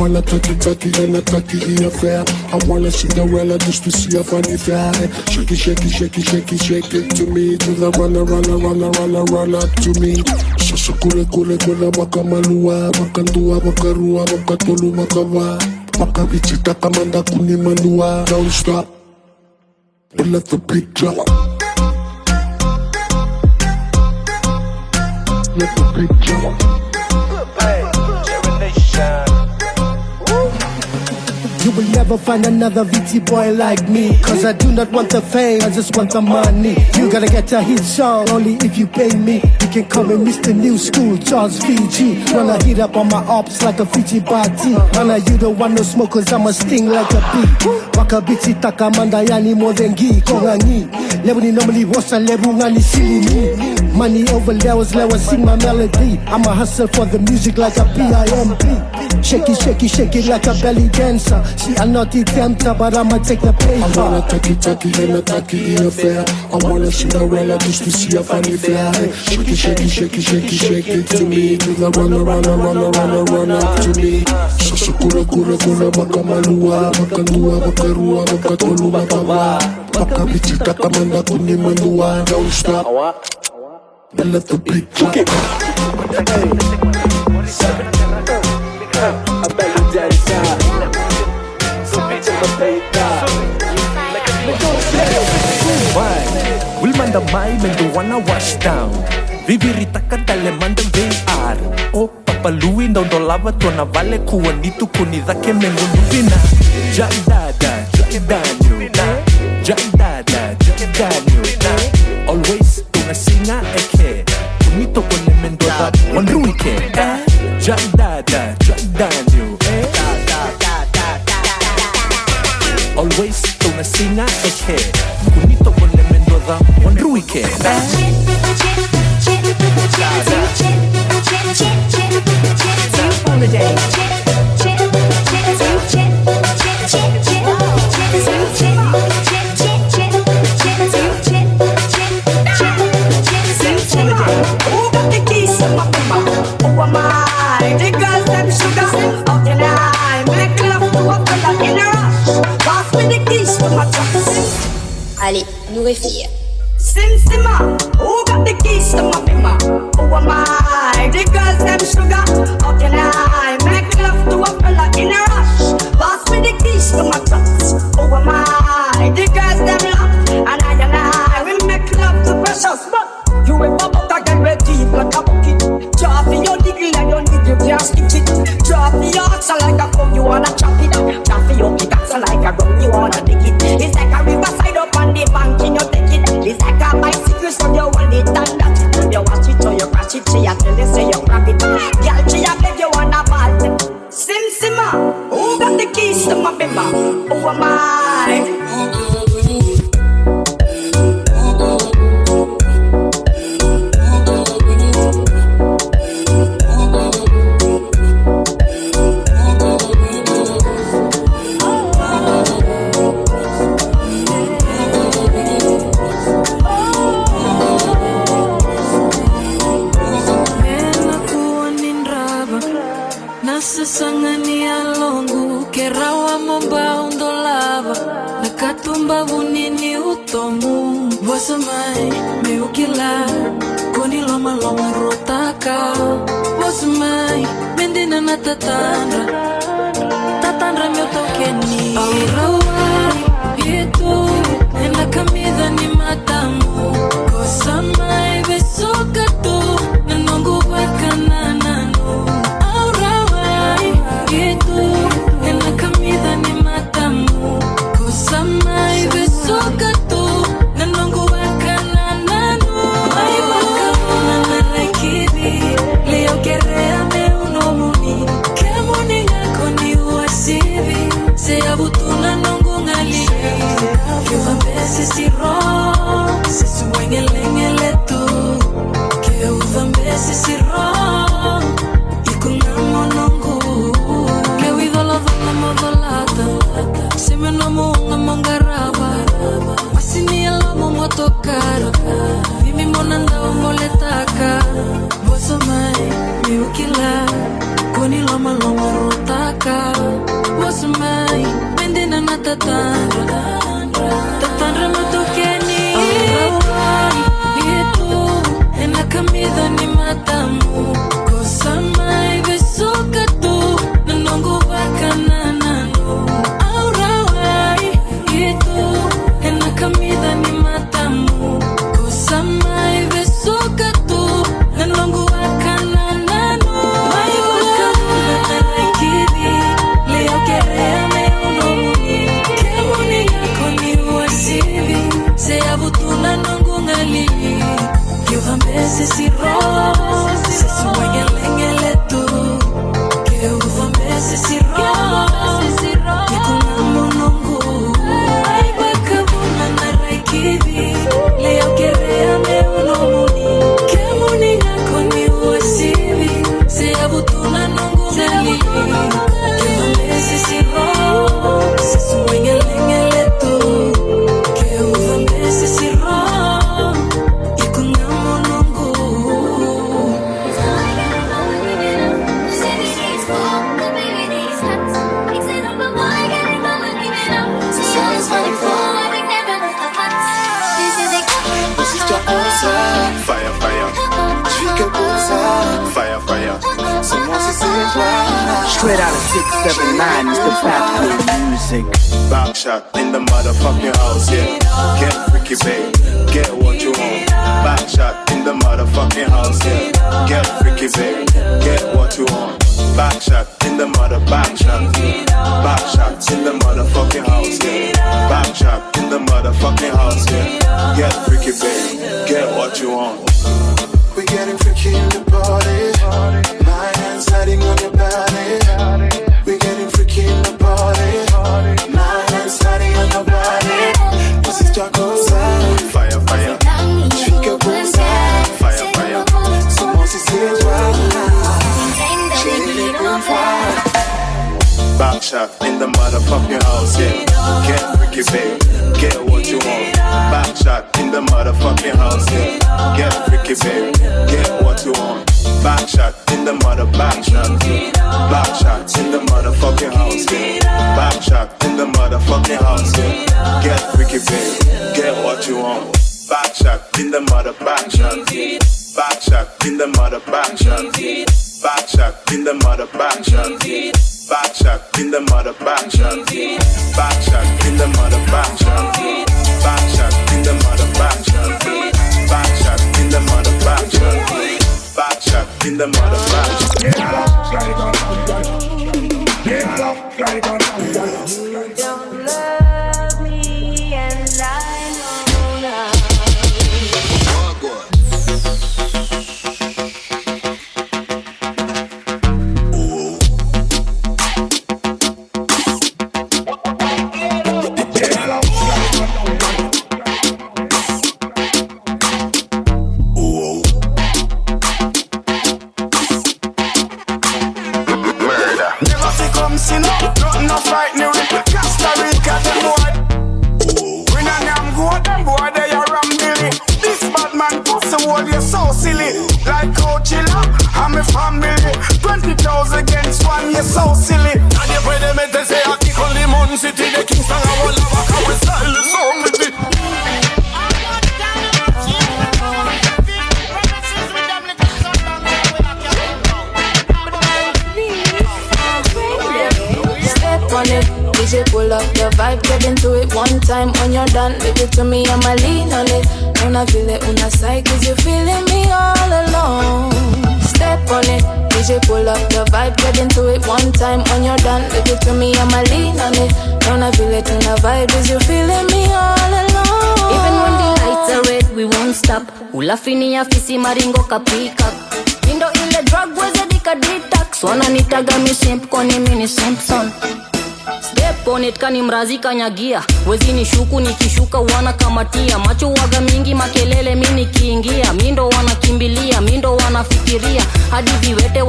wanna touchy and a tacky affair. I wanna Cinderella just to see a funny fair. Shake it, shake it, shake it, shake it, shake it to me. To the run up to me. So kule bakamalua, bakandua, bakarua, bakatolu, bakava. Bakabichita kamanda kuni manua. Don't stop, but let the beat drop. Let the beat drop. Serenation. You will never find another VT boy like me. Cause I do not want the fame, I just want the money. You gotta get a hit song, only if you pay me. You can call me Mr. New School, Charles Fiji. Wanna hit up on my ops like a Fiji party. Wanna you don't want no smoke cause I'ma sting like a bee. Waka biti takamanda yani more than gi. Kongangi, level ni normally washa level ngani silly me. Money over levels, let us sing my melody. I'ma hustle for the music like a PIMP. Shake it, shake it, shake it like a belly dancer. See, I'm not the tempter, but I'ma take the paper. I wanna tacky and a tacky affair. I wanna Cinderella just to see a funny flair. Shake it, shake it, shake it, shake it, shake it to me. To the run up to me. So kura bakamalua, bakandua, bakarua, bakatolu, bakava. Bakabichita kamanda kuni manua. Don't stop, but let the beat drop. A belly dancer. Wilmanda mai mendo wanna wash down. Vivirita katale manda VR. Oh Papa Louis ndo lava tona vale kuanitu kunidha ke mengo luvina. Jadada, jadanyo. Jadada, jadanyo. Always tunasinga eke. Kunito kone mendo da wanruike. Jadada, jadanyo. Always tunasinga eke. Kunito kone mendo da wanruike. Allez, nous réfléchir. Sema, who got the keys to my bimmer? Who am I? The girls them sugar. How can I make love to a fella in a rush? Pass me the keys to my trucks. Who am I? The girls them lock. And I, we make love to precious. But you ever buck again with deep like a bucket. Drop your niggle and your niggle can't stitch it. Drop your ox like a cow, you wanna chop it. Drop your pickaxe like a rum, you wanna dig it. It's like a riverside up on the bank in your take it. It's like a bicycle, so you want it and that. You watch it or you crash it, she a tell you say you grab it. Girl, she a beg you wanna ball. Sema, who got the keys to my bimmer? Who am I? Sangani alongu kerawa momba undolava nakatumba bunini utomu wasamai meukila koni loma rotaka wasamai mendina na tatandra miotokeni aurawa yetu ena kamidha ni matamu kosamai besoka tu nanongu bakana nanu ena kamidha ni matamu kusama ibe soka tu nanongu wakana nanu aibaka na rekidi leo kerea me unomuni kemuni ngako ni uasivi se abutuna nongu ngali kiva besi siro se suwenga tatandra matokeni. Yetu ena kamida ni matamu kosama ivesoka tu nanongo wakana nano. Aurawai yetu ena kamida ni matamu kosama ivesoka tu nanongo wakana nano. Maiwaka naikiri leo kerea meunoni kemuni yako ni uasivi sea butuna nongo ngali kiuvambese siro sesu wengelengele tu kiuvambese siro nikunamo nongo aibaka buna naraikivi leo kerea meunoni kemuni yako ni uasivi sea butuna nongo ngali kiuvambese siro sesu wengelengele tu kiuvambese siro nikunamo nongo. This is Jacosa. Fire, fire. Chicagosa. Fire, fire. Someone says Straight out of 679 is the Patco Muzik. back shot in the motherfucking house, yeah. Get freaky, babe. Get what you want. Back shot in the motherfucking house, yeah. Get freaky, babe. Get what you want. Back shot in the back shot. Back shots in the motherfucking house, yeah. Back shot in the motherfucking house, yeah. Get freaky, babe. Get what you want. We getting freaky in the party. My hands sliding on your body. We getting freaky in the party. My hands sliding on your body. This is Jacosa. Fire, fire. Chicagosa. Fire, fire. Someone says fire. Back shot in the motherfucking house, yeah. Get freaky, babe. Get what you want. Back shot in the motherfucking house, yeah. Get freaky, babe. Get what you want. Back shot in the back shot. Back shots in the motherfucking house, yeah. Back shot in the motherfucking house, yeah. Get freaky, babe. Get what you want. Back shot in the back shot. Back shot in the back shot. Back shot in the back shot. Back shot in the back shot. Back shot in the back shot. Back shot in the back shot. Back shot in the back shot. Back shot in the back shot. Get up, get up, get up. You don't love me and I know now. Pull up the vibe, get into it one time. When you're done, leave it to me, I'ma lean on it. Una feel it, una side, cause you're feeling me all alone. Step on it, DJ pull up the vibe, get into it one time. When you're done, leave it to me, I'ma lean on it. Una feel it, una vibe, cause you're feeling me all alone. Even when the lights are red, we won't stop. Ulafini ya fisi maringo kapika. Indo ile drug weze dika detox. Wananitaga mi simp koni mini Simpson. Step on it kani mrazi kanyagia. Wezi nishuku nikishuka wana kamatia. Macho waga mingi makelele mini kiingia. Mindo wanakimbilia, mindo wanafikiria. Hadi viwete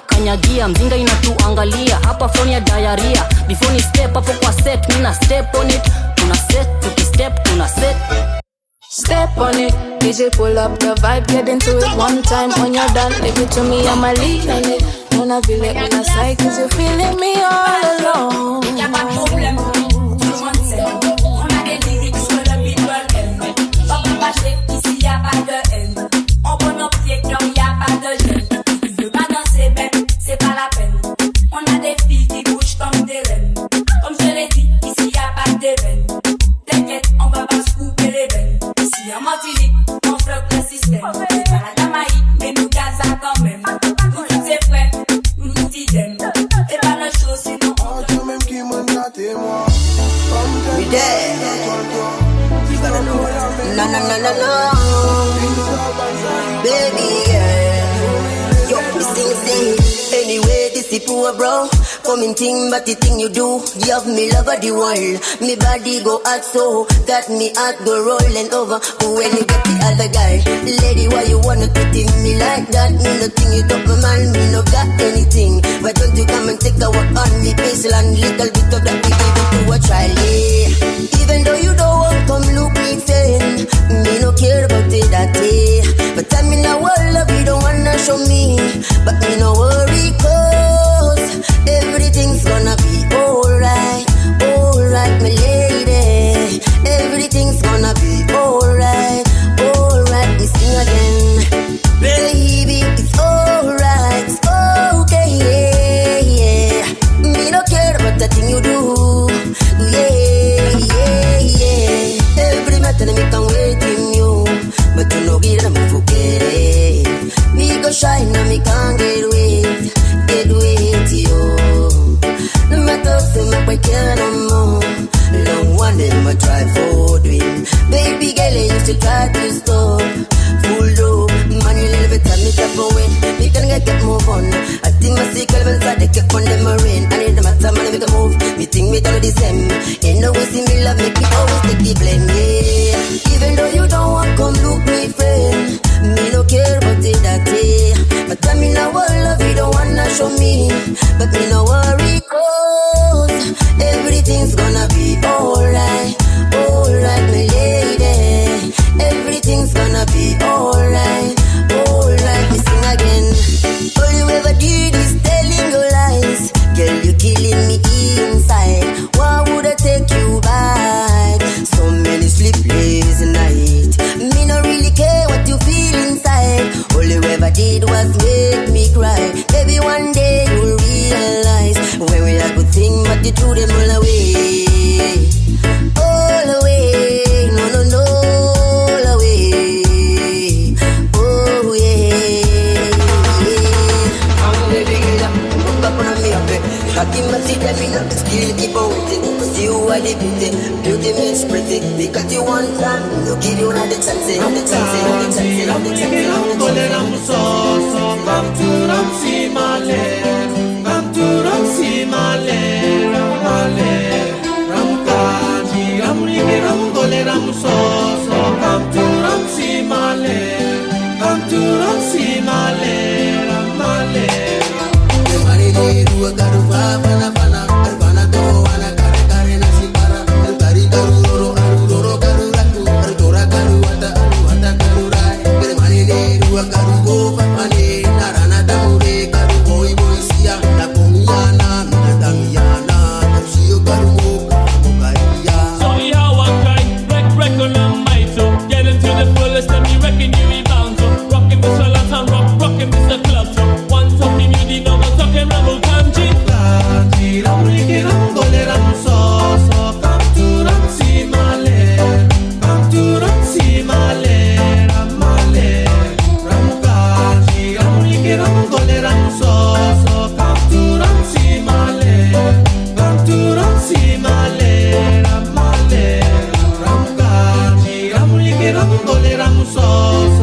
kanyagia. Mzinga inatuangalia, hapa phone ya diarrhea. Before ni step hapo kwa set, mina step on it. Tuna set, tukistep, tuna set. Step on it, DJ pull up the vibe, get into it one time. When you're done, leave it to me, I'ma lean on it. Una feel it, una side, cause you're feeling me all alone. know, bro. Coming thing, but the thing you do, you have me love of the world. Me body go hot so, got me heart go rolling over. When you get the other guy, lady, why you wanna pity me like that? Me nothing, you top my mind, me no got anything. Why don't you come and take a walk on me, pencil and little bit of that we give it to a child, yeah. Even though you don't want come look me thin, me no care about it that day. But I'm in a world of you don't wanna show me, but me no worry 'cause everything's gonna be alright, alright, my lady. Everything's gonna be alright, alright. We sing again, baby. It's alright, it's okay, yeah, yeah. Me no care about the thing you do, yeah, yeah, yeah. Every matter me can wait in you, but you know get them forget it. Me go shine and me can't get wet, yo. No matter if me I care no more. Long one them I try for doing. Baby girl, I used to try to stop. Full dope, man, you little bit of me tap away. Me can get move on. I think my secret when I keep on them rain. I need them at time and make a move. Me think me all the same. Ain't no way see me love, make me always take the blame, yeah. Even though you don't want come look me friend, me no care about it that day. But I'm in a world of you don't wanna show me, but me no worry 'cause everything's gonna be alright, alright, my lady. Everything's gonna be alright, alright. We sing again. All you ever did is telling your lies. Girl, you killing me inside. Why would I take you back? So many sleepless nights. Me no really care what you feel inside. All you ever did was make me cry. Maybe one day you'll realize when we are good thing, but you threw them all away. All away, no, no, no, all away. Oh yeah, yeah. I'm living it up, look up on me up. I keep my seat, I mean, I'm still keep on waiting. Cause you are the beauty makes pretty. Because you want time, you give you another chance, another chance, another chance, another chance. Come to Ramsi Male, come to Ramsi Male, Ramale, Ramkaji, Ramliki, Ramgole, Ramsoso. Come to Ramsi Male, come to Ramsi Male, Ramale. The marine do a garuva, bana bana, arbana do ana kare kare nasi para. El kari garuro, aruro garuraku, ardora garuata, aruata garurai. The marine do a garugo, mane. Ramgole, Ramsoso.